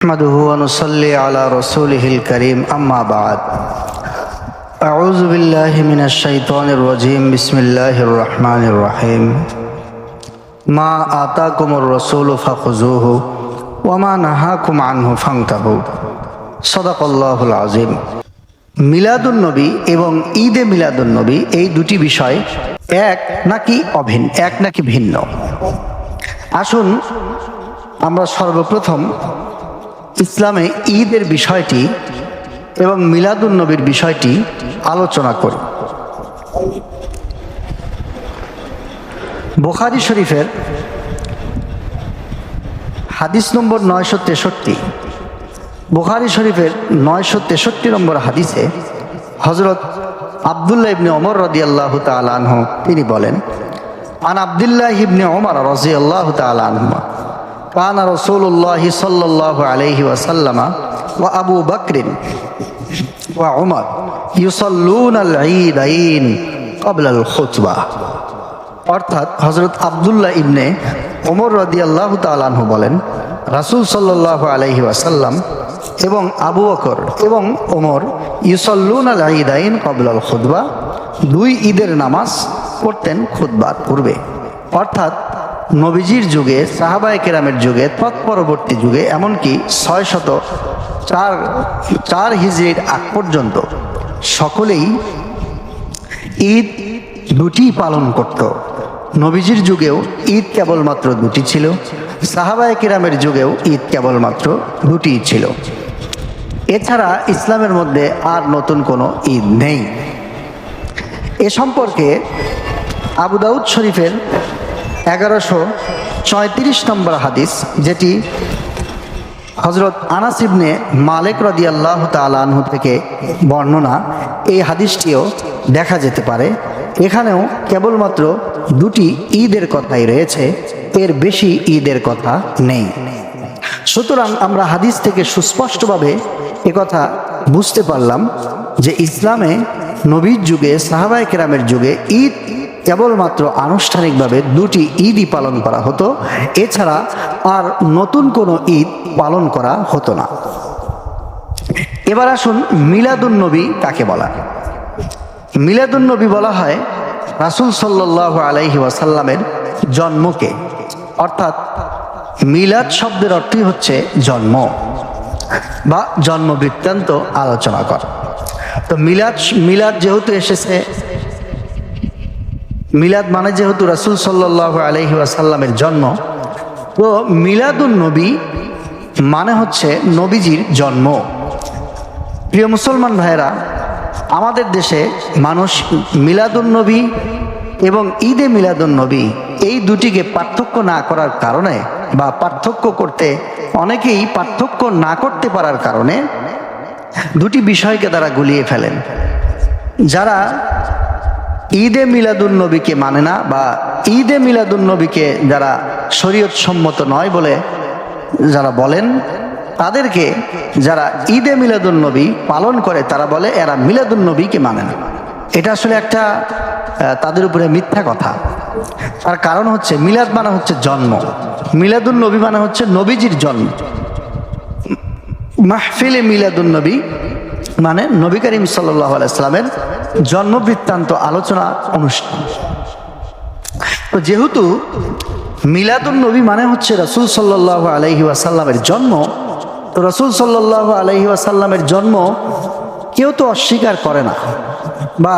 نحمده ونصلي على رسوله الكريم أما بعد أعوذ بالله من الشيطان الرجيم بسم الله الرحمن الرحيم ما آتاكم الرسول فخذوه وما نهاكم عنه فانتهوا صدق الله العظيم। মিলাদুন নবী এবং ঈদে মিলাদুন নবী এই দুটি বিষয় এক নাকি ভিন্ন। আসুন আমরা সর্বপ্রথম ইসলামে ঈদের বিষয়টি এবং মিলাদুন নবীর বিষয়টি আলোচনা করি। বুখারী শরীফের হাদিস নম্বর 963, বুখারী শরীফের 963 নম্বর হাদিসে হযরত আব্দুল্লাহ ইবনে ওমর রাদিয়াল্লাহু তাআলা আনহু তিনি বলেন, আন আব্দুল্লাহ ইবনে ওমর রাদিয়াল্লাহু তাআলা আনহু কানা রাসূলুল্লাহ সাল্লাল্লাহু আলাইহি ওয়াসাল্লাম ওয়া আবু বকর ওয়া উমর ইউসাল্লুনাল ঈদাইন ক্বাবলাল খুতবা। অর্থাৎ হযরত আব্দুল্লাহ ইবনে ওমর রাদিয়াল্লাহু তাআলা আনহু বলেন, রাসূল সাল্লাল্লাহু আলাইহি ওয়াসাল্লাম এবং আবু বকর এবং ওমর ইউসাল্লুনাল ঈদাইন ক্বাবলাল খুতবা, দুই ঈদের নামাজ পড়তেন খুতবার পূর্বে। অর্থাৎ নবীজির যুগে, সাহাবায়ে কেরামের যুগে, তৎপরবর্তী যুগে, এমনকি 604 হিজরির আগ পর্যন্ত সকলেই ঈদ দুটি পালন করত। নবীজির যুগেও ঈদ কেবলমাত্র দুটি ছিল, সাহাবায়ে কেরামের যুগেও ঈদ কেবলমাত্র দুটি ছিল। এছাড়া ইসলামের মধ্যে আর নতুন কোনো ঈদ নেই। এ সম্পর্কে আবু দাউদ শরীফের 1134 নম্বর হাদিস, যেটি হযরত আনাস ইবনে মালিক রাদিয়াল্লাহু তাআলা আনহু থেকে বর্ণনা, এই হাদিসটিও দেখা যেতে পারে। এখানেও কেবলমাত্র দুটি ঈদের কথাই রয়েছে, এর বেশি ঈদের কথা নেই। সুতরাং আমরা হাদিস থেকে সুস্পষ্টভাবে একথা বুঝতে পারলাম যে ইসলামে নবীর যুগে, সাহাবায়ে কেরামের যুগে ঈদ কেবলমাত্র আনুষ্ঠানিকভাবে দুটি ঈদই পালন করা হতো, এছাড়া আর নতুন কোনো ঈদ পালন করা হতো না। এবার আসুন মিলাদুন নবী কাকে বলা। মিলাদুন নবী বলা হয় রাসূল সাল্লাল্লাহু আলাইহি ওয়াসাল্লামের জন্মকে। অর্থাৎ মিলাদ শব্দের অর্থই হচ্ছে জন্ম বা জন্ম বৃত্তান্ত আলোচনা করা। তো মিলাদ যেহেতু এসেছে, মিলাদ মানে যেহেতু রাসূল সাল্লাল্লাহু আলাইহি ওয়াসাল্লামের জন্ম, তো মিলাদুন নবী মানে হচ্ছে নবীজির জন্ম। প্রিয় মুসলমান ভাইয়েরা, আমাদের দেশে মানুষ মিলাদুন নবী এবং ঈদে মিলাদুন নবী এই দুটিকে পার্থক্য না করার কারণে, বা পার্থক্য করতে অনেকেই পার্থক্য না করতে পারার কারণে দুটি বিষয়কে তারা গুলিয়ে ফেলেন। যারা ঈদে মিলাদুন নবীকে মানে না, বা ঈদে মিলাদুন নবীকে যারা শরীয়ত সম্মত নয় বলে যারা বলেন, তাদেরকে যারা ঈদে মিলাদুন নবী পালন করে তারা বলে এরা মিলাদুন নবীকে মানে না। এটা আসলে একটা তাদের উপরে মিথ্যা কথা। তার কারণ হচ্ছে মিলাদ মানে হচ্ছে জন্ম, মিলাদুন নবী মানে হচ্ছে নবীজির জন্ম। মাহফিলে মিলাদুন নবী মানে নবী করিম সাল্লাল্লাহু আলাইহি সাল্লামের জন্ম বৃত্তান্ত আলোচনা অনুষ্ঠান। তো যেহেতু মিলাদুন নবী মানে হচ্ছে রাসূল সাল্লাল্লাহু আলাইহি ওয়াসাল্লামের জন্ম, তো রাসূল সাল্লাল্লাহু আলাইহি ওয়াসাল্লামের জন্ম কেউ তো অস্বীকার করে না, বা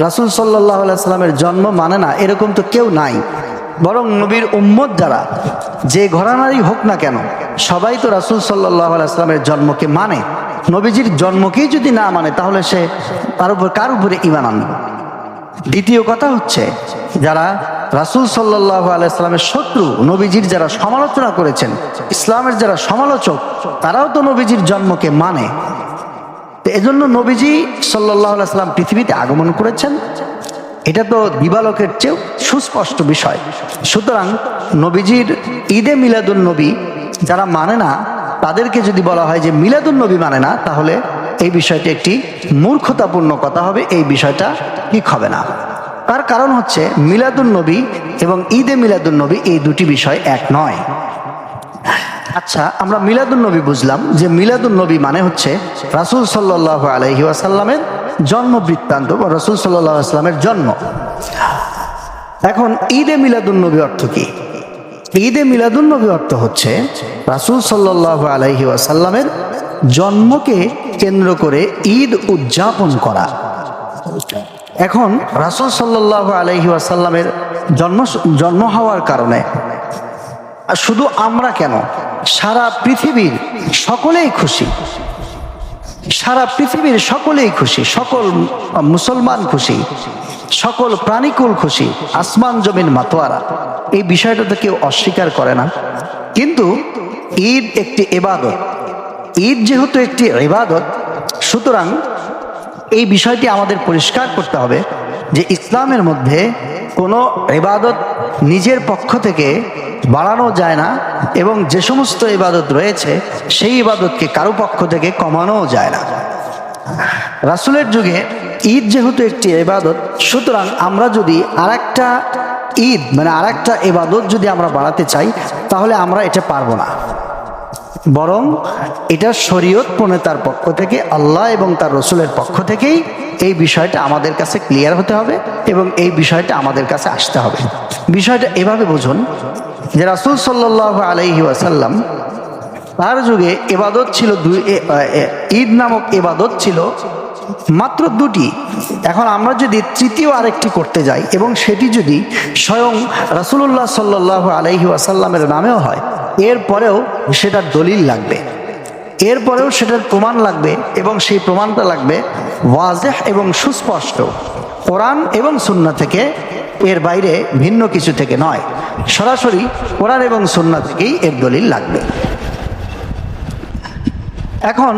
রাসূল সাল্লাল্লাহু আলাইহি ওয়াসাল্লামের জন্ম মানে না এরকম তো কেউ নাই। বরং নবীর উম্মত যারা যে ঘরানারই হোক না কেন, সবাই তো রাসূল সাল্লাল্লাহু আলাইহি ওয়াসাল্লামের জন্মকে মানে। নবীজির জন্মকেই যদি না মানে তাহলে সে তার উপর কার উপরে ঈমান আনবে? দ্বিতীয় কথা হচ্ছে, যারা রাসূল সাল্লাল্লাহু আলাইহি ওয়াসাল্লামের শত্রু, নবীজির যারা সমালোচনা করেছেন, ইসলামের যারা সমালোচক, তারাও তো নবীজির জন্মকে মানে। এজন্য নবীজি সাল্লাল্লাহু আলাইহি ওয়াসাল্লাম পৃথিবীতে আগমন করেছেন, এটা তো দিবালোকের চেয়েও সুস্পষ্ট বিষয়। সুতরাং নবীজির ঈদে মিলাদুন নবী যারা মানে না, তাদেরকে যদি বলা হয় যে মিলাদুন নবী মানে না, তাহলে এই বিষয়টি একটি মূর্খতাপূর্ণ কথা হবে, এই বিষয়টা ঠিক হবে না। তার কারণ হচ্ছে মিলাদুন নবী এবং ঈদে মিলাদুন নবী এই দুটি বিষয় এক নয়। আচ্ছা, আমরা মিলাদুন নবী বুঝলাম যে মিলাদুন নবী মানে হচ্ছে রাসূল সাল্লাল্লাহু আলাইহি ওয়াসাল্লামের জন্ম বৃত্তান্ত বা রাসূল সাল্লাল্লাহু আলাইহি ওয়াসাল্লামের জন্ম। এখন ঈদে মিলাদুন নবী অর্থ কি? ঈদে মিলাদুন নবী অর্থ হচ্ছে রাসূল সাল্লাল্লাহু আলাইহি ওয়াসাল্লামের জন্মকে কেন্দ্র করে ঈদ উদযাপন করা। এখন রাসূল সাল্লাল্লাহু আলাইহি ওয়াসাল্লামের জন্ম হওয়ার কারণে শুধু আমরা কেন, সারা পৃথিবীর সকলেই খুশি, সারা পৃথিবীর সকলেই খুশি, সকল মুসলমান খুশি, সকল প্রাণীকুল খুশি, আসমান জমিন মাতোয়ারা। এই বিষয়টা তো কেউ অস্বীকার করে না। কিন্তু ঈদ একটি ইবাদত, ঈদ যেহেতু একটি ইবাদত, সুতরাং এই বিষয়টি আমাদের পরিষ্কার করতে হবে যে ইসলামের মধ্যে কোনো ইবাদত নিজের পক্ষ থেকে বাড়ানো যায় না, এবং যে সমস্ত ইবাদত রয়েছে সেই ইবাদতকে কারো পক্ষ থেকে কমানোও যায় না। রাসূলের যুগে ঈদ যেহেতু একটি ইবাদত, সুতরাং আমরা যদি আরেকটা ঈদ মানে আরেকটা ইবাদত যদি আমরা বাড়াতে চাই তাহলে আমরা এটা পারবো না, বরং এটা শরীয়ত প্রণেতার পক্ষ থেকে, আল্লাহ এবং তার রসুলের পক্ষ থেকেই এই বিষয়টা আমাদের কাছে ক্লিয়ার হতে হবে এবং এই বিষয়টা আমাদের কাছে আসতে হবে। বিষয়টা এভাবে বুঝুন যে রাসূল সাল্লাল্লাহু আলাইহি ওয়াসাল্লাম তার যুগে ইবাদত ছিল ঈদ নামক ইবাদত ছিল মাত্র দুটি। এখন আমরা যদি তৃতীয় আরেকটি করতে যাই এবং সেটি যদি স্বয়ং রাসূলুল্লাহ সাল্লাল্লাহু আলাইহি ওয়াসাল্লামের নামেও হয়, এরপরেও সেটার দলিল লাগবে, এরপরেও সেটার প্রমাণ লাগবে, এবং সেই প্রমাণটা লাগবে ওয়াজেহ এবং সুস্পষ্ট কোরআন এবং সুন্নাহ থেকে, এর বাইরে ভিন্ন কিছু থেকে নয়। সরাসরি কোরআন এবং সুন্নাহ থেকেই এর দলিল লাগবে। এখন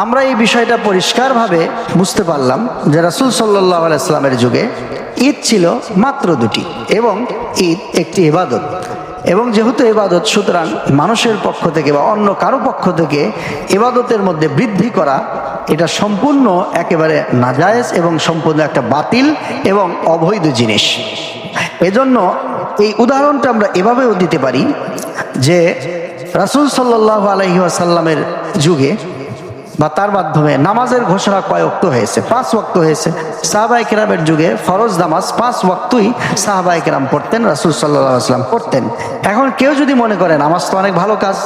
আমরা এই বিষয়টা পরিষ্কারভাবে বুঝতে পারলাম যে রাসূল সাল্লাল্লাহু আলাইহি ওয়াসাল্লামের যুগে ঈদ ছিল মাত্র দুটি এবং ঈদ একটি ইবাদত, এবং যেহেতু ইবাদত, সুতরাং মানুষের পক্ষ থেকে বা অন্য কারো পক্ষ থেকে ইবাদতের মধ্যে বৃদ্ধি করা এটা সম্পূর্ণ একেবারে নাজায়েজ এবং সম্পূর্ণ একটা বাতিল এবং অবৈধ জিনিস। এজন্য এই উদাহরণটা আমরা এভাবেও দিতে পারি যে রাসূল সাল্লাল্লাহু আলাইহি ওয়াসাল্লামের যুগে বা তার মাধ্যমে নামাজের ঘোষণা কয় ওয়াক্ত হয়েছে? 5 ওয়াক্ত হয়েছে। সাহাবায়ে কেরামের যুগে ফরজ নামাজ 5 ওয়াক্তই সাহাবায়ে কেরাম পড়তেন, রাসূল সাল্লাল্লাহু আলাইহি ওয়াসাল্লাম পড়তেন। এখন কেউ যদি মনে করে নামাজ তো অনেক ভালো কাজ,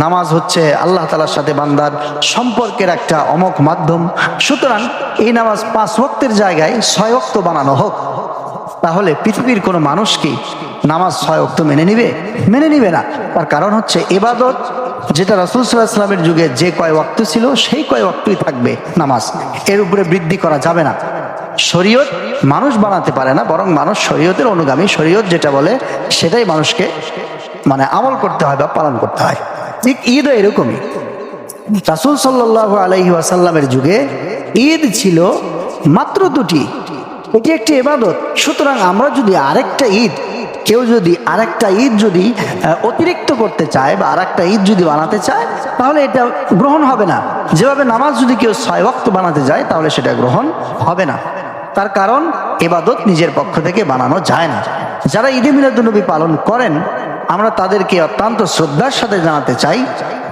নামাজ হচ্ছে আল্লাহ তাআলার সাথে বান্দার সম্পর্কের একটা অমোঘ মাধ্যম, সুতরাং এই নামাজ 5 ওয়াক্তের জায়গায় 6 ওয়াক্ত বানানো হোক, তাহলে পৃথিবীর কোনো মানুষ কি নামাজ 6 ওয়াক্ত মেনে নিবে? মেনে নিবে না। তার কারণ হচ্ছে ইবাদত যেটা রাসূল সাল্লাল্লাহু আলাইহি ওয়াসাল্লামের যুগে যে কয় ওয়াক্ত ছিল সেই কয় ওয়াক্তই থাকবে নামাজ, এর উপরে বৃদ্ধি করা যাবে না। শরীয়ত মানুষ বানাতে পারে না, বরং মানুষ শরীয়তের অনুগামী, শরীয়ত যেটা বলে সেটাই মানুষকে মানে আমল করতে হয় বা পালন করতে হয়। ঠিক ঈদও এরকমই। রাসূল সাল্লাল্লাহু আলাইহি ওয়াসাল্লামের যুগে ঈদ ছিল মাত্র দুটি, এটি একটি ইবাদত। সুতরাং আমরা যদি আরেকটা ঈদ, কেউ যদি আরেকটা ঈদ যদি অতিরিক্ত করতে চায় বা আরেকটা ঈদ যদি বানাতে চায় তাহলে এটা গ্রহণ হবে না। যেভাবে নামাজ যদি কেউ 6 ওয়াক্ত বানাতে যায় তাহলে সেটা গ্রহণ হবে না। তার কারণ ইবাদত নিজের পক্ষ থেকে বানানো যায় না। যারা ঈদে মিলাদুন্নবী পালন করেন আমরা তাদেরকে অত্যন্ত শ্রদ্ধার সাথে জানাতে চাই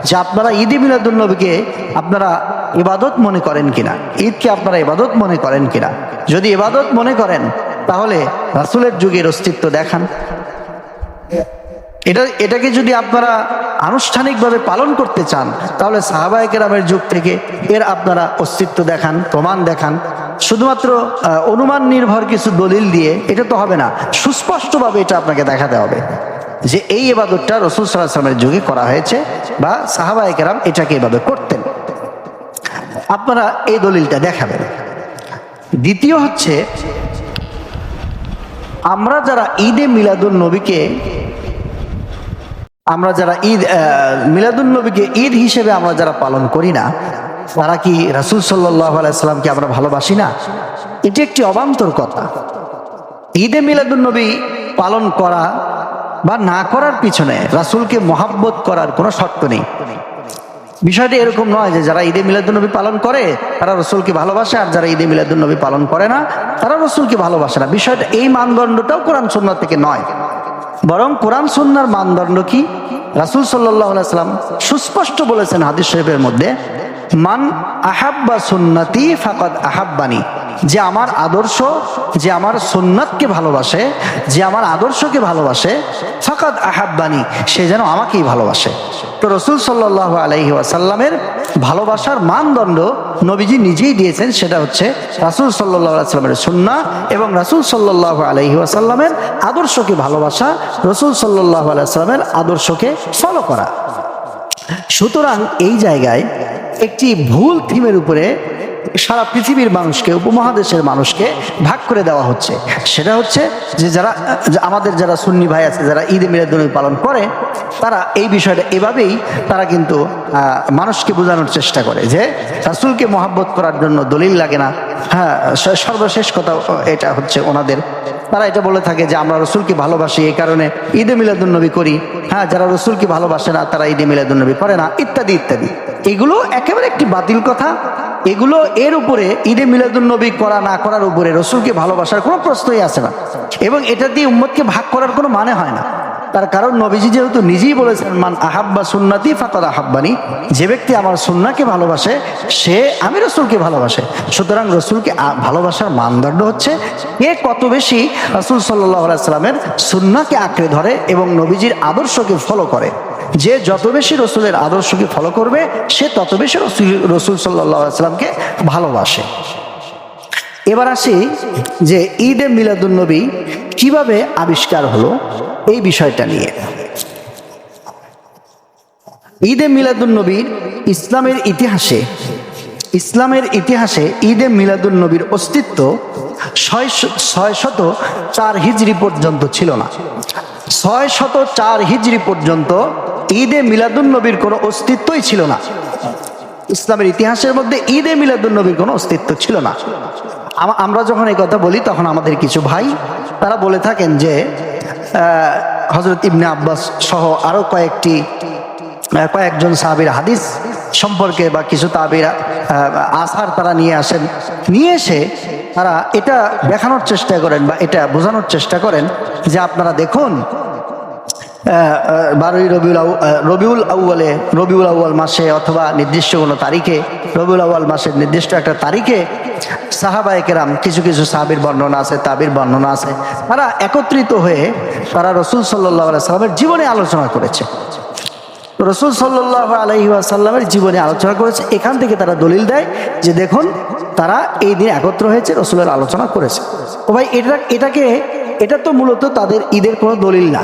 যে আপনারা ঈদে মিলাদুন্নবীকে আপনারা ইবাদত মনে করেন কিনা, ঈদকে আপনারা ইবাদত মনে করেন কিনা। যদি ইবাদত মনে করেন তাহলে রাসূলের যুগের অস্তিত্ব দেখান। এটাকে যদি আপনারা আনুষ্ঠানিকভাবে পালন করতে চান তাহলে সাহাবায়ে কেরামের যুগ থেকে এর আপনারা অস্তিত্ব দেখান, প্রমাণ দেখান। শুধুমাত্র অনুমান নির্ভর কিছু দলিল দিয়ে এটা তো হবে না, সুস্পষ্টভাবে এটা আপনাকে দেখাতে হবে যে এই ইবাদতটা রাসূল সাল্লাল্লাহু আলাইহি ওয়াসাল্লামের যুগে করা হয়েছে বা সাহাবায়ে কেরাম এটাকে এভাবে করতেন। আপনারা এই দলিলটা দেখাবেন। দ্বিতীয় হচ্ছে, আমরা যারা ঈদে মিলাদুন্নবীকে ঈদ হিসেবে আমরা যারা পালন করি না, তারা কি রাসূল সাল্লাল্লাহু আলাইহি ওয়াসাল্লামকে আমরা ভালোবাসি না? এটি একটি অবান্তর কথা। ঈদে মিলাদুন্নবী পালন করা বা না করার পিছনে রাসূলকে মহব্বত করার কোনো শর্ত নেই। বিষয়টি এরকম নয় যে যারা ঈদে মিলাদুন্নবী পালন করে তারা রাসূলকে ভালোবাসে আর যারা ঈদে মিলাদুন্নবী পালন করে না তারা রাসূলকে ভালোবাসে না। বিষয়টা এই মানদণ্ডটাও কোরআন সুন্নাহ থেকে নয়। বরং কোরআন সুন্নাহর মানদণ্ড কি? রাসূল সাল্লাল্লাহু আলাইহি সাল্লাম সুস্পষ্ট বলেছেন হাদিস শরীফের মধ্যে, মান আহাব্বা সুন্নতি ফাকাদ আহাব্বানি, যে আমার আদর্শ, যে আমার সুন্নাতকে ভালোবাসে, যে আমার আদর্শকে ভালোবাসে, ফাকাদ আহাব্বানি, সে যেন আমাকেই ভালোবাসে। তো রাসূল সাল্লাল্লাহু আলাইহি ওয়াসাল্লামের ভালোবাসার মানদণ্ড নবীজি নিজেই দিয়েছেন, সেটা হচ্ছে রাসূল সাল্লাল্লাহু আলাইহি ওয়াসাল্লামের সুন্নাহ এবং রাসূল সাল্লাল্লাহু আলাইহি ওয়াসাল্লামের আদর্শকে ভালোবাসা, রাসূল সাল্লাল্লাহু আলাইহি ওয়াসাল্লামের আদর্শকে ফলো করা। সুতরাং এই জায়গায় একটি ভুল থিমের উপরে সারা পৃথিবীর মানুষকে, উপমহাদেশের মানুষকে ভাগ করে দেওয়া হচ্ছে। সেটা হচ্ছে যে আমাদের যারা সুন্নি ভাই আছে, যারা ঈদে মিলাদুন্নবী পালন করে, তারা এই বিষয়টা এভাবেই তারা কিন্তু মানুষকে বোঝানোর চেষ্টা করে যে রাসূলকে মহব্বত করার জন্য দলিল লাগে না। হ্যাঁ, সর্বশেষ কথা এটা হচ্ছে ওনাদের, তারা এটা বলে থাকে যে আমরা রসুলকে ভালোবাসি, এই কারণে ঈদে মিলাদুন্নবী করি। হ্যাঁ, যারা রসুলকে ভালোবাসে না তারা ঈদে মিলাদুন্নবী করে না, ইত্যাদি ইত্যাদি। এগুলো একেবারে একটি বাতিল কথা। এগুলো এর উপরে ঈদে মিলাদুন্নবী করা না করার উপরে রসুলকে ভালোবাসার কোনো প্রশ্নই আসে না, এবং এটা দিয়ে উম্মতকে ভাগ করার কোনো মানে হয় না। তার কারণ নবীজি যেহেতু নিজেই বলেছেন, মান আহাব্বা সুন্নতি ফাকাদ আহাব্বানি, যে ব্যক্তি আমার সুন্নাহকে ভালোবাসে সে আমি রসুলকে ভালোবাসে। সুতরাং রসুলকে ভালোবাসার মানদণ্ড হচ্ছে কে কত বেশি রাসূল সাল্লাল্লাহু আলাইহি সাল্লামের সুন্নাহকে আঁকড়ে ধরে এবং নবীজির আদর্শকে ফলো করে। যে যত বেশি রসুলের আদর্শকে ফলো করবে সে তত বেশি রসুল সাল্লাল্লাহু আলাইহি সাল্লামকে ভালোবাসে। এবার আসি যে ঈদে মিলাদুন্নবী কিভাবে আবিষ্কার হলো এই বিষয়টা নিয়ে। ঈদে মিলাদুন্নবীর ইসলামের ইতিহাসে ঈদে মিলাদুন্নবীর অস্তিত্ব 604 হিজরি পর্যন্ত ছিল না। 604 হিজরি পর্যন্ত ঈদে মিলাদুন্নবীর কোনো অস্তিত্বই ছিল না। ইসলামের ইতিহাসের মধ্যে ঈদে মিলাদুন্নবীর কোনো অস্তিত্ব ছিল না। আমরা যখন এই কথা বলি তখন আমাদের কিছু ভাই তারা বলে থাকেন যে হযরত ইবনে আব্বাস সহ আরো কয়েকজন সাহাবীর হাদিস সম্পর্কে বা কিছু তাবিরা আসার তারা নিয়ে এসে তারা এটা দেখানোর চেষ্টা করেন বা এটা বোঝানোর চেষ্টা করেন যে আপনারা দেখুন 12ই রবিউল আউয়াল মাসে অথবা নির্দিষ্ট কোনো তারিখে, রবিউল আউয়াল মাসের নির্দিষ্ট একটা তারিখে সাহাবায়ে কেরাম, কিছু কিছু সাহাবীর বর্ণনা আছে, তাবির বর্ণনা আছে, তারা একত্রিত হয়ে তারা রাসূল সাল্লাল্লাহু আলাইহি সাল্লামের জীবনে আলোচনা করেছে। রাসূল সাল্লাল্লাহু আলাইহি ওয়াসাল্লামের জীবনে আলোচনা করেছে। এখান থেকে তারা দলিল দেয় যে দেখুন তারা এই দিন একত্র হয়েছে, রাসূলের আলোচনা করেছে। তো ভাই এটা তো মূলত তাদের ঈদের কোনো দলিল না।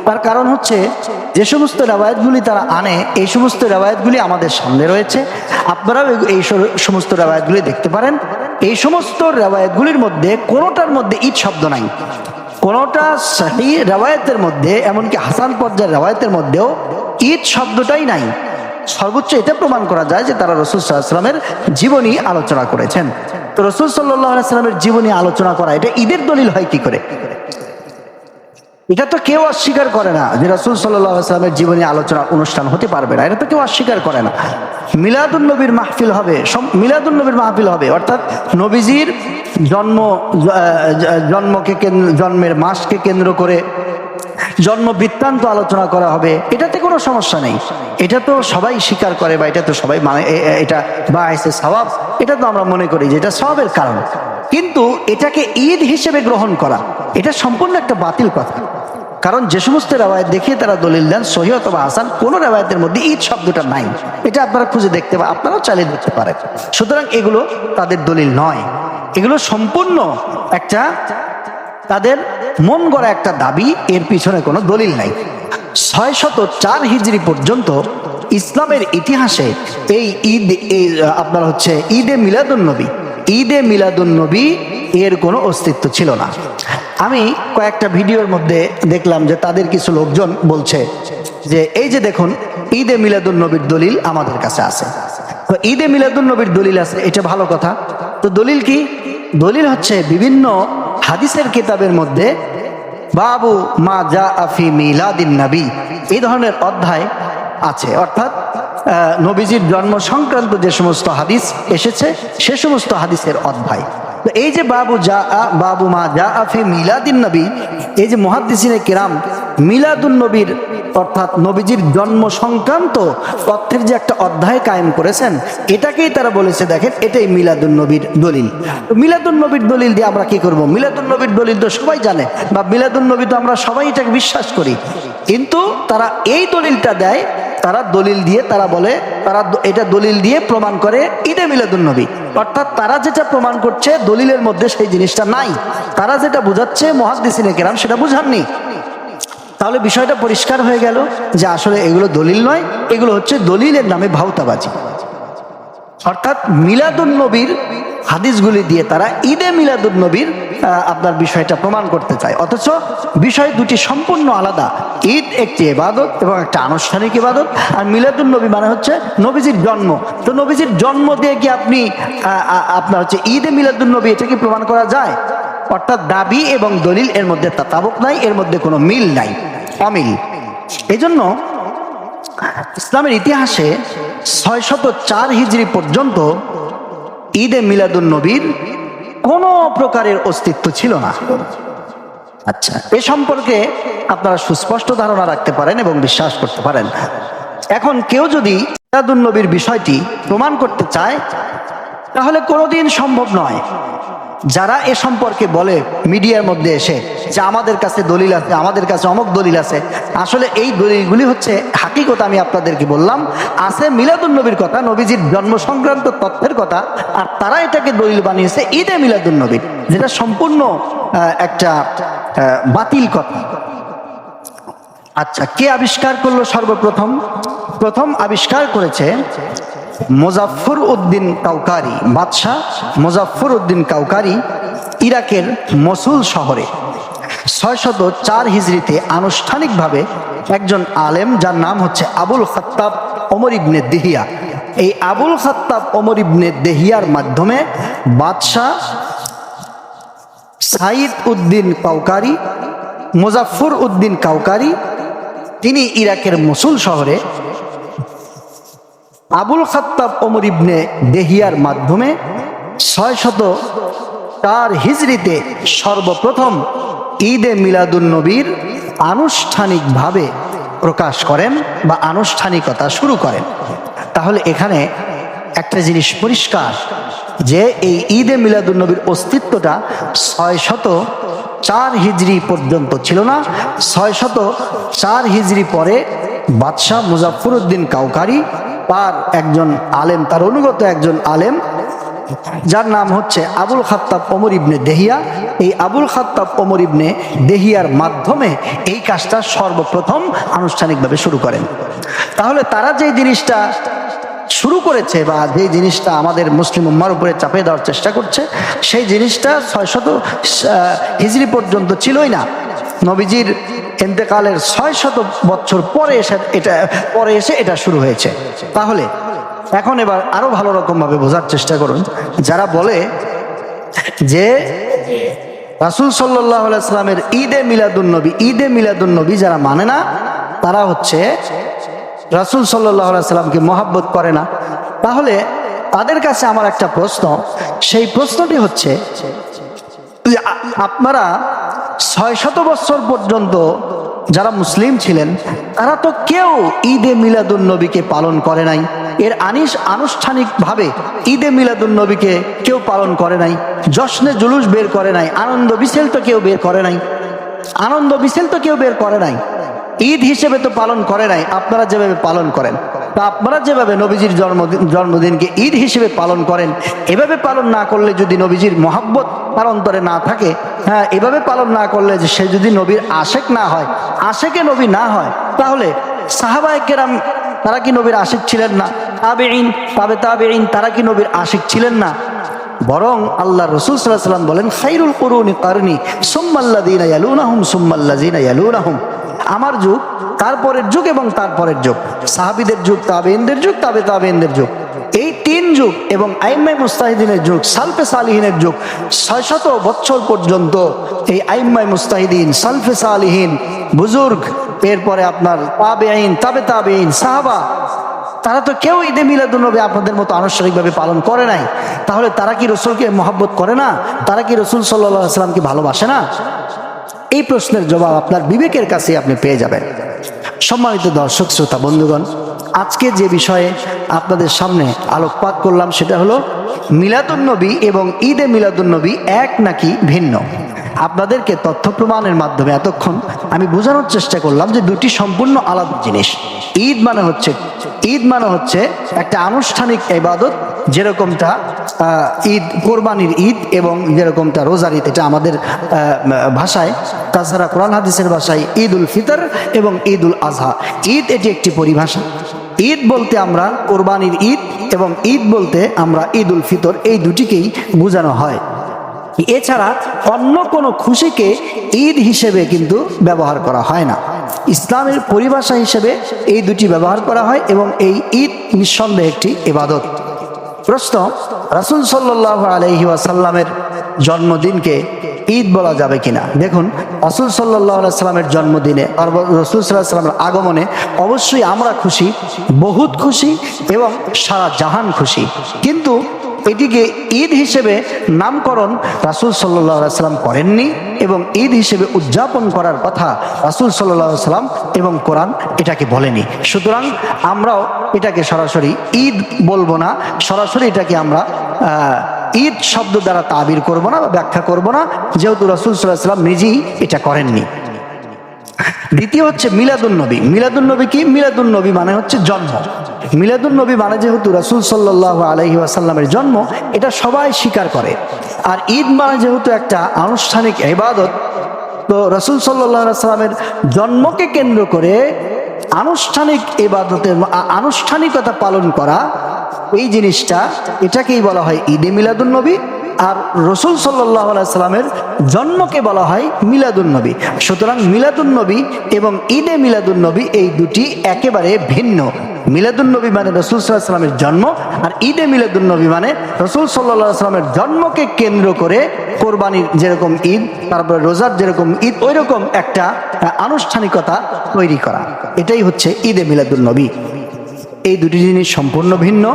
তার কারণ হচ্ছে যে সমস্ত রেওয়ায়েতগুলি তারা আনে, এই সমস্ত রেওয়ায়েতগুলি আমাদের সামনে রয়েছে, আপনারাও এই সমস্ত রেওয়ায়েতগুলি দেখতে পারেন। এই সমস্ত রেওয়ায়েতগুলির মধ্যে কোনোটার মধ্যে ঈদ শব্দ নাই। কোনোটা সহিহ রেওয়ায়েতের মধ্যে, এমনকি হাসান পর্যায়ের রেওয়ায়েতের মধ্যেও ঈদ শব্দটাই নাই। সর্বোচ্চ এটা প্রমাণ করা যায় যে তারা রাসূল সাল্লাল্লাহু আলাইহি ওয়াসাল্লামের জীবনী আলোচনা করেছেন। তো রাসূল সাল্লাল্লাহু আলাইহি ওয়াসাল্লামের জীবনী আলোচনা করা এটা ঈদের দলিল হয় কি করে? এটা তো কেউ অস্বীকার করে না যে রাসূল সাল্লাল্লাহু আলাইহি ওয়াসাল্লামের জীবনী আলোচনা অনুষ্ঠান হতে পারবে না, এটা তো কেউ অস্বীকার করে না। মিলাদুন্নবীর মাহফিল হবে, অর্থাৎ নবীজির জন্মের মাসকে কেন্দ্র করে জন্ম বৃত্তান্ত আলোচনা করা হবে, এটাতে কোনো সমস্যা নেই। এটা তো সবাই স্বীকার করে বা এটা তো সবাই মানে, এটা বায়সে সওয়াব, এটা তো আমরা মনে করি যে এটা সওয়াবের কারণ। কিন্তু এটাকে ঈদ হিসেবে গ্রহণ করা এটা সম্পূর্ণ একটা বাতিল কথা। কারণ যে সমস্ত রেওয়ায়েত দেখিয়ে তারা দলিল দেন সহিহ অথবা হাসান, কোন রেওয়ায়েতের মধ্যে ঈদ শব্দটা নাই। এটা আপনারা খুঁজে দেখতে বা আপনারাও চালিয়ে দেখতে পারেন। সুতরাং এগুলো তাদের দলিল নয়, এগুলো সম্পূর্ণ একটা তাদের মন গড়া একটা দাবি, এর পিছনে কোনো দলিল নাই। 604 হিজরি পর্যন্ত ইসলামের ইতিহাসে এই আপনার হচ্ছে ঈদে মিলাদুন্নবী এর কোনো অস্তিত্ব ছিল না। আমি কয়েকটা ভিডিওর মধ্যে দেখলাম যে তাদের কিছু লোকজন বলছে যে এই যে দেখুন ঈদে মিলাদুন্নবীর দলিল আমাদের কাছে আছে। তো ঈদে মিলাদুন্নবীর দলিল আছে, এটা ভালো কথা। তো দলিল কি? দলিল হচ্ছে বিভিন্ন হাদিসের কিতাবের মধ্যে বাবু মা জা ফি মিলাদিন নবী, এই ধরনের অধ্যায় আছে। অর্থাৎ নবীজির জন্ম সংক্রান্ত যে সমস্ত হাদিস এসেছে সে সমস্ত হাদিসের অধ্যায়। তো এই যে বাবু মা যা ফি মিলাদিন নবী, এই যে মুহাদ্দিসিনে কিরাম মিলাদুন নবীর অর্থাৎ নবীজির জন্ম সংক্রান্ত তথ্যের যে একটা অধ্যায় কায়েম করেছেন, এটাকেই তারা বলেছে দেখেন এটাই মিলাদুন নবীর দলিল। তো মিলাদুন নবীর দলিল দিয়ে আমরা কি করব? মিলাদুন নবীর দলিল তো সবাই জানে, বা মিলাদুন নবী তো আমরা সবাই এটাকে বিশ্বাস করি, কিন্তু তারা এই দলিলটা দেয়, তারা দলিল দিয়ে তারা বলে, তারা এটা দলিল দিয়ে প্রমাণ করে ঈদে মিলাদুন নবী, অর্থাৎ তারা যেটা প্রমাণ করছে দলিলের মধ্যে সেই জিনিসটা নাই, তারা যেটা বুঝাচ্ছে মুহাদ্দিসিনে কেরাম সেটা বুঝাননি। তাহলে বিষয়টা পরিষ্কার হয়ে গেল যে আসলে এগুলো দলিল নয়, এগুলো হচ্ছে দলিলের নামে ভাউতাবাজি। অর্থাৎ মিলাদুন নবীর হাদিসগুলি দিয়ে তারা ঈদে মিলাদুন নবীর আপনার বিষয়টা প্রমাণ করতে চায়, অথচ বিষয় দুটি সম্পূর্ণ আলাদা। ঈদ একটি ইবাদত এবং একটা আনুষ্ঠানিক ইবাদত, আর মিলাদুন নবী মানে হচ্ছে নবীজির জন্ম। তো নবীজির জন্ম দিয়ে কি আপনি আপনার হচ্ছে ঈদে মিলাদুন নবী এটা কি প্রমাণ করা যায়? অর্থাৎ দাবি এবং দলিল এর মধ্যে তাতাবুক নাই, এর মধ্যে কোনো মিল নাই, অমিল। এই জন্য ইসলামের ইতিহাসে 604 হিজরি পর্যন্ত ঈদে মিলাদুন নবীর কোনো প্রকারের অস্তিত্ব ছিল না। আচ্ছা, এ সম্পর্কে আপনারা সুস্পষ্ট ধারণা রাখতে পারেন এবং বিশ্বাস করতে পারেন। এখন কেউ যদি মিলাদুন নবীর বিষয়টি প্রমাণ করতে চায়, তাহলে কোনোদিন সম্ভব নয়। যারা এ সম্পর্কে বলে মিডিয়ার মধ্যে এসে যে আমাদের কাছে দলিল আছে, আমাদের কাছে অমুক দলিল আছে, আসলে এই দলিলগুলি হচ্ছে হাকিকত আমি আপনাদেরকে বললাম আছে মিলাদুন নবীর কথা, নবীজির জন্ম সংক্রান্ত তথ্যের কথা, আর তারা এটাকে দলিল বানিয়েছে ঈদে মিলাদুন নবীর, যেটা সম্পূর্ণ একটা বাতিল কথা। আচ্ছা, কে আবিষ্কার করলো সর্বপ্রথম? প্রথম আবিষ্কার করেছে মুজাফফর উদ্দিন কাউকারি, বাদশাহ মুজাফফর উদ্দিন কাউকারি, ইরাকের মসুল শহরে 604 হিজরিতে আনুষ্ঠানিকভাবে একজন আলেম যার নাম হচ্ছে আবুল খাত্তাব ওমর ইবনে দেহিয়া, এই আবুল খাত্তাব ওমর ইবনে দেহিয়ার মাধ্যমে বাদশাহ সাইদ উদ্দিন কাউকারি, মুজাফফর উদ্দিন কাউকারি, তিনি ইরাকের মসুল শহরে আবুল খাত্তাব ওমর ইবনে দেহিয়ার মাধ্যমে 604 হিজরিতে সর্বপ্রথম ঈদে মিলাদুন নবীর আনুষ্ঠানিকভাবে প্রকাশ করেন বা আনুষ্ঠানিকতা শুরু করেন। তাহলে এখানে একটা জিনিস পরিষ্কার যে এই ঈদে মিলাদুন নবীর অস্তিত্বটা 604 হিজরি পর্যন্ত ছিল না। 604 হিজরি পরে বাদশাহ মুজাফফর উদ্দিন কাউকারি তার একজন আলেম, তার অনুগত একজন আলেম যার নাম হচ্ছে আবুল খাত্তাব ওমর ইবনে দেহিয়া, এই আবুল খাত্তাব ওমর ইবনে দেহিয়ার মাধ্যমে এই কাজটা সর্বপ্রথম আনুষ্ঠানিকভাবে শুরু করেন। তাহলে তারা যে জিনিসটা শুরু করেছে বা যে জিনিসটা আমাদের মুসলিম উম্মার উপরে চাপিয়ে দেওয়ার চেষ্টা করছে, সেই জিনিসটা 600 হিজরি পর্যন্ত ছিলই না। নবীজির ইন্তেকালের 600 বছর পরে এসে এটা শুরু হয়েছে। তাহলে এখন এবার আরো ভালো রকম ভাবে বোঝার চেষ্টা করুন, যারা বলে যে রাসূল সাল্লাল্লাহু আলাইহি ওয়াসাল্লামের ঈদে মিলাদুন নবী যারা মানে না, তারা হচ্ছে রাসূল সাল্লাল্লাহু আলাইহি ওয়াসাল্লামকে মহব্বত করে না। তাহলে তাদের কাছে আমার একটা প্রশ্ন, সেই প্রশ্নটি হচ্ছে আপনারা 600 বছর পর্যন্ত যারা মুসলিম ছিলেন তারা তো কেউ ঈদে মিলাদুন নবীকে পালন করে নাই, এর আনুষ্ঠানিকভাবে ঈদে মিলাদুন নবীকে কেউ পালন করে নাই, জশ্নে জুলুস বের করে নাই, আনন্দ মিছিল তো কেউ বের করে নাই, ঈদ হিসেবে তো পালন করে নাই। আপনারা যেভাবে পালন করেন, তা আপনারা যেভাবে নবীজির জন্মদিনকে ঈদ হিসেবে পালন করেন, এভাবে পালন না করলে যদি নবীজির মহব্বত তার অন্তরে না থাকে, হ্যাঁ, এভাবে পালন না করলে যে সে যদি নবীর আশেক না হয়, আশেকে নবী না হয়, তাহলে সাহাবায়ে কেরাম তারা কি নবীর আশিক ছিলেন না? তাবেঈন তারা কি নবীর আশিক ছিলেন না? বরং আল্লাহ রাসূল সাল্লাল্লাহু আলাইহি ওয়াসাল্লাম বলেন খায়রুল কুরুনি কারনি সুম্মাল্লাযীনা ইয়ালুনাহুম সুম্মাল্লাযীনা ইয়ালুনাহুম, আমার যুগ, তারপরের যুগ এবং তারপরের যুগ, সাহাবীদের যুগ, তাবেঈনদের যুগ, তাবেঈনদের যুগ, এই 3 যুগ এবং আইম্মায়ে মুজতাহিদিনের যুগ, সালফে সালিহিনের যুগ, 600 বছর পর্যন্ত এই আইম্মায়ে মুজতাহিদিন, সালফে সালিহিন, বুজুর্গ, এরপরে আপনার তাবেঈন, তাবেঈন, সাহাবা, তারা তো কেউ ঈদে মিলাদুন্নবী আপনাদের মতো আনুষ্ঠানিকভাবে পালন করে নাই। তাহলে তারা কি রসুলকে মহব্বত করে না? তারা কি রসুল সাল্লাল্লাহু আলাইহি ওয়াসাল্লামকে ভালোবাসে না? এই প্রশ্নের জবাব আপনার বিবেকের কাছে আপনি পেয়ে যাবেন। সম্মানিত দর্শক শ্রোতা বন্ধুগণ, আজকে যে বিষয়ে আপনাদের সামনে আলোকপাত করলাম সেটা হলো মিলাদুন্নবী এবং ঈদে মিলাদুন্নবী এক নাকি ভিন্ন। আপনাদেরকে তথ্য প্রমাণের মাধ্যমে এতক্ষণ আমি বোঝানোর চেষ্টা করলাম যে দুটি সম্পূর্ণ আলাদা জিনিস। ঈদ মানে হচ্ছে একটা আনুষ্ঠানিক ইবাদত, যেরকমটা ঈদ কোরবানির ঈদ এবং যেরকমটা রোজার ঈদ, এটা আমাদের ভাষায়, তাছাড়া কোরআন হাদিসের ভাষায় ঈদ উল ফিতর এবং ঈদ উল আজহা। ঈদ এটি একটি পরিভাষা। ঈদ বলতে আমরা কোরবানির ঈদ এবং ঈদ বলতে আমরা ঈদ উল ফিতর, এই দুটিকেই বোঝানো হয়। এছাড়া অন্য কোনো খুশিকে ঈদ হিসেবে কিন্তু ব্যবহার করা হয় না। ইসলামের পরিভাষা হিসেবে এই দুটি ব্যবহার করা হয় এবং এই ঈদ নিঃসন্দেহে একটি ইবাদত। প্রশ্ন, রাসূল সাল্লাল্লাহু আলাইহি ওয়াসাল্লামের জন্মদিনকে ঈদ বলা যাবে কিনা? দেখুন, রাসূল সাল্লাল্লাহু আলাইহি ওয়াসাল্লামের জন্মদিনে, রাসূল সাল্লাল্লাহু আলাইহি ওয়াসাল্লামের আগমনে অবশ্যই আমরা খুশি, বহুত খুশি এবং সারা জাহান খুশি। কিন্তু এটিকে ঈদ হিসেবে নামকরণ রাসূল সাল্লাল্লাহু আলাইহি ওয়াসাল্লাম করেননি এবং ঈদ হিসেবে উদযাপন করার কথা রাসূল সাল্লাল্লাহু আলাইহি ওয়াসাল্লাম এবং কোরআন এটাকে বলেনি। সুতরাং আমরাও এটাকে সরাসরি ঈদ বলবো না, সরাসরি এটাকে আমরা ঈদ শব্দ দ্বারা তাবির করব না বা ব্যাখ্যা করব না, যেহেতু রাসূল সাল্লাল্লাহু আলাইহি ওয়াসাল্লাম নিজেই এটা করেননি। দ্বিতীয় হচ্ছে মিলাদুন্নবী। মিলাদুন্নবী কি? মিলাদুন্নবী মানে হচ্ছে জন্ম। মিলাদুন্নবী মানে যেহেতু রাসূল সাল্লাল্লাহু আলাইহি ওয়াসাল্লামের জন্ম, এটা সবাই স্বীকার করে। আর ঈদ মানে যেহেতু একটা আনুষ্ঠানিক ইবাদত, তো রাসূল সাল্লাল্লাহু আলাইহি ওয়াসাল্লামের জন্মকে কেন্দ্র করে আনুষ্ঠানিক ইবাদতের আনুষ্ঠানিকতা পালন করা, এই জিনিসটা, এটাকেই বলা হয় ঈদে মিলাদুন্নবী। আর রাসূল সাল্লাল্লাহু আলাইহি সাল্লামের জন্মকে বলা হয় মিলাদুন্নবী। সুতরাং মিলাদুন্নবী এবং ঈদে মিলাদুন্নবী এই দুটি একেবারে ভিন্ন। মিলাদুন্নবী মানে রাসূল সাল্লাল্লাহু আলাইহি সাল্লামের জন্ম, আর ঈদে মিলাদুন্নবী মানে রাসূল সাল্লাল্লাহু আলাইহি সাল্লামের জন্মকে কেন্দ্র করে কোরবানির যেরকম ঈদ, তারপরে রোজার যেরকম ঈদ, ওই রকম একটা আনুষ্ঠানিকতা তৈরি করা, এটাই হচ্ছে ঈদে মিলাদুন্নবী। এই দুটি জিনিস সম্পূর্ণ ভিন্ন।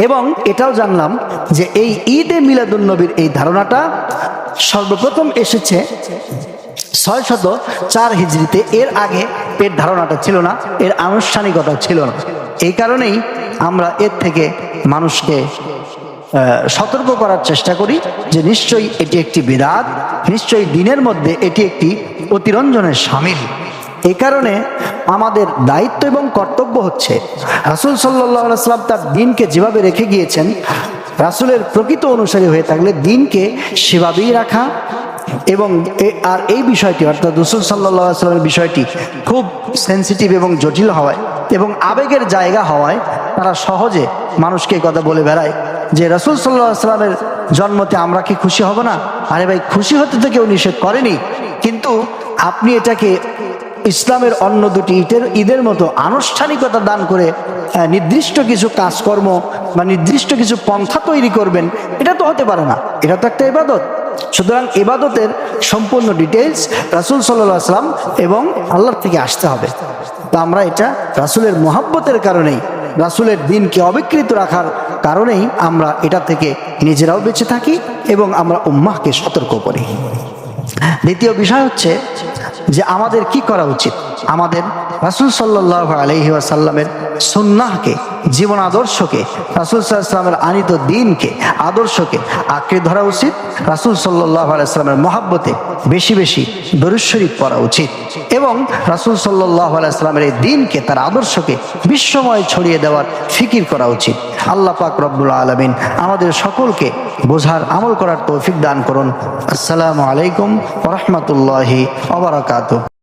এবং এটাও জানলাম যে এই ঈদে মিলাদুন্নবীর এই ধারণাটা সর্বপ্রথম এসেছে 604 হিজরিতে। এর আগে এর ধারণাটা ছিল না, এর আনুষ্ঠানিকতা ছিল না। এই কারণেই আমরা এর থেকে মানুষকে সতর্ক করার চেষ্টা করি যে নিশ্চয়ই এটি একটি বিদআত, নিশ্চয়ই দিনের মধ্যে এটি একটি অতিরঞ্জনের শামিল। এই কারণে আমাদের দায়িত্ব এবং কর্তব্য হচ্ছে রাসূল সাল্লাল্লাহু আলাইহি ওয়াসাল্লাম তার দিনকে যেভাবে রেখে গিয়েছেন, রাসূলের প্রকৃত অনুসারী হয়ে থাকলে দিনকে সেভাবেই রাখা। এবং আর এই বিষয়টি, অর্থাৎ রাসূল সাল্লাল্লাহু আলাইহি ওয়াসাল্লামের বিষয়টি খুব সেনসিটিভ এবং জটিল হওয়ায় এবং আবেগের জায়গা হওয়ায় তারা সহজে মানুষকে কথা বলে বেড়ায় যে রাসূল সাল্লাল্লাহু আলাইহি ওয়াসাল্লামের জন্মতে আমরা কি খুশি হব না? আরে ভাই, খুশি হতে তো কেউ নিষেধ করেনি, কিন্তু আপনি এটাকে ইসলামের অন্য দুটি ঈদের মতো আনুষ্ঠানিকতা দান করে নির্দিষ্ট কিছু কাজকর্ম বা নির্দিষ্ট কিছু পন্থা তৈরি করবেন, এটা তো হতে পারে না। এটা তো একটা ইবাদত। সুতরাং ইবাদতের সম্পূর্ণ ডিটেইলস রাসূল সাল্লাল্লাহু আলাইহি ওয়াসাল্লাম এবং আল্লাহর থেকে আসতে হবে। তো আমরা এটা রাসূলের মহব্বতের কারণেই, রাসূলের দিনকে অবিকৃত রাখার কারণেই আমরা এটা থেকে নিজেরাও বেঁচে থাকি এবং আমরা উম্মাহকে সতর্ক করি। দ্বিতীয় বিষয় হচ্ছে যে আমাদের কি করা উচিত। আমাদের রাসূল সাল্লাল্লাহু আলাইহি ওয়াসাল্লামের সুন্নাহকে, জীবন আদর্শকে, রাসূল সাল্লাল্লাহু আলাইহি ওয়াসাল্লামের আনিত দিনকে, আদর্শকে আঁকড়ে ধরা উচিত। রাসূল সাল্লাল্লাহু আলাইহি ওয়াসাল্লামের মহব্বতে বেশি বেশি দরুদ শরীফ পড়া উচিত এবং রাসূল সাল্লাল্লাহু আলাইহি ওয়াসাল্লামের এই দিনকে, তার আদর্শকে বিশ্বময় ছড়িয়ে দেওয়ার ফিকির করা উচিত। আল্লাহ পাক রব্বুল আলামিন আমাদের সকলকে বোঝার, আমল করার তৌফিক দান করুন। আসসালামু আলাইকুম ওয়া রাহমাতুল্লাহি ওয়া বারাকাতুহু।